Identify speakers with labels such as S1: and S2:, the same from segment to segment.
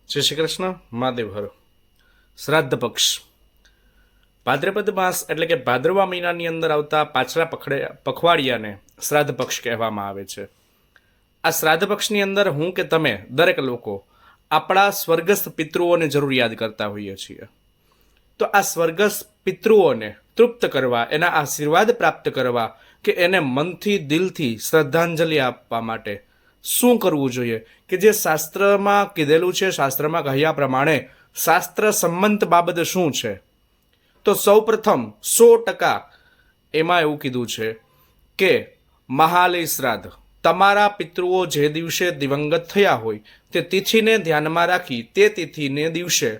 S1: જય શ્રી કૃષ્ણ. મહાદેવ હર. શ્રાદ્ધ પક્ષ. ભાદ્રપદ માસ એટલે કે ભાદરવા મહિનાની અંદર આવતા પાછલા પખવાડિયાને શ્રાદ્ધ પક્ષ કહેવામાં આવે છે. આ શ્રાદ્ધ પક્ષની અંદર હું કે તમે દરેક લોકો આપણા સ્વર્ગસ્થ પિતૃઓને જરૂર યાદ કરતા હોઈએ છીએ. તો આ સ્વર્ગસ્થ પિતૃઓને તૃપ્ત કરવા, એના આશીર્વાદ પ્રાપ્ત કરવા કે એને મનથી દિલથી શ્રદ્ધાંજલિ આપવા માટે શું કરવું જોઈએ કે જે શાસ્ત્રમાં કીધેલું છે, શાસ્ત્રમાં કહ્યા પ્રમાણે શાસ્ત્ર સંમત બાબત શું છે? તો સૌપ્રથમ 100% એમાં એવું કીધું છે કે મહાલય શ્રાદ્ધ, તમારા પિતૃઓ જે દિવસે દિવંગત થયા હોય તે તિથિને ધ્યાનમાં રાખી તે તિથિને દિવસે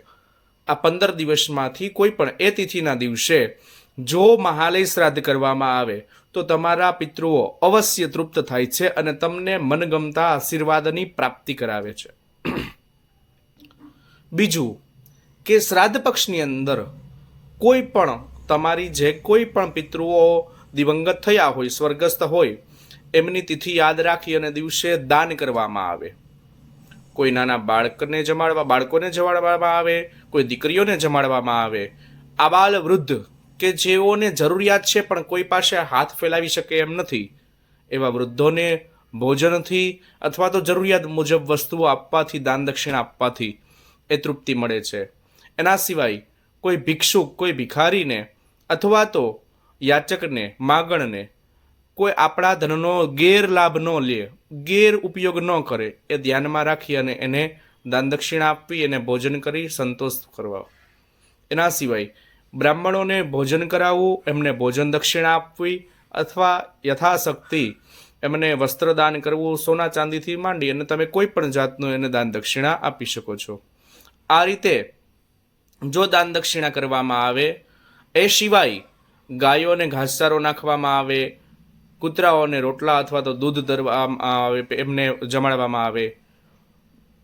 S1: આ 15 દિવસમાંથી કોઈ પણ એ તિથિના દિવસે જો મહાલય શ્રાદ્ધ કરવામાં આવે તો તમારા પિતૃઓ અવશ્ય તૃપ્ત થાય છે અને તમને મનગમતા આશીર્વાદની પ્રાપ્તિ કરાવે છે. બીજું કે શ્રાદ્ધ પક્ષની અંદર કોઈ પણ તમારી જે કોઈ પણ પિતૃઓ દિવંગત થયા હોય, સ્વર્ગસ્થ હોય, એમની તિથિ યાદ રાખી અને દિવસે દાન કરવામાં આવે. કોઈ નાના બાળકોને જમાડવામાં આવે, કોઈ દીકરીઓને જમાડવામાં આવે. આબાલ વૃદ્ધ કે જેઓને જરૂરિયાત છે પણ કોઈ પાસે હાથ ફેલાવી શકે એમ નથી, એવા વૃદ્ધોને ભોજનથી અથવા તો જરૂરિયાત મુજબ વસ્તુઓ આપવાથી, દાન દક્ષિણા આપવાથી એ તૃપ્તિ મળે છે. એના સિવાય કોઈ ભિક્ષુક, કોઈ ભિખારીને અથવા તો યાચકને, માગણને કોઈ આપણા ધનનો ગેરલાભ ન લે, ગેર ઉપયોગ ન કરે, એ ધ્યાનમાં રાખી અને એને દાન દક્ષિણા આપવી, એને ભોજન કરી સંતોષ કરવા. એના સિવાય બ્રાહ્મણોને ભોજન કરાવવું, એમને ભોજન દક્ષિણા આપવી અથવા યથાશક્તિ એમને વસ્ત્રદાન કરવું, સોના ચાંદીથી માંડી અને તમે કોઈ પણ જાતનું એને દાન દક્ષિણા આપી શકો છો. આ રીતે જો દાન દક્ષિણા કરવામાં આવે, એ સિવાય ગાયોને ઘાસચારો નાખવામાં આવે, કૂતરાઓને રોટલા અથવા તો દૂધ ધરવામાં આવે, એમને જમાડવામાં આવે,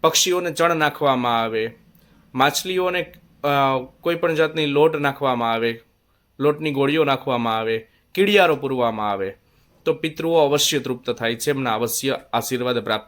S1: પક્ષીઓને ચણ નાખવામાં આવે, માછલીઓને કોઈ પણ જાતની લોટ નાખવામાં આવે, લોટની ગોળીઓ નાખવામાં આવે, કીડિયારો પૂરવામાં આવે, તો પિતૃઓ અવશ્ય તૃપ્ત થાય છે, એમના અવશ્ય આશીર્વાદ પ્રાપ્ત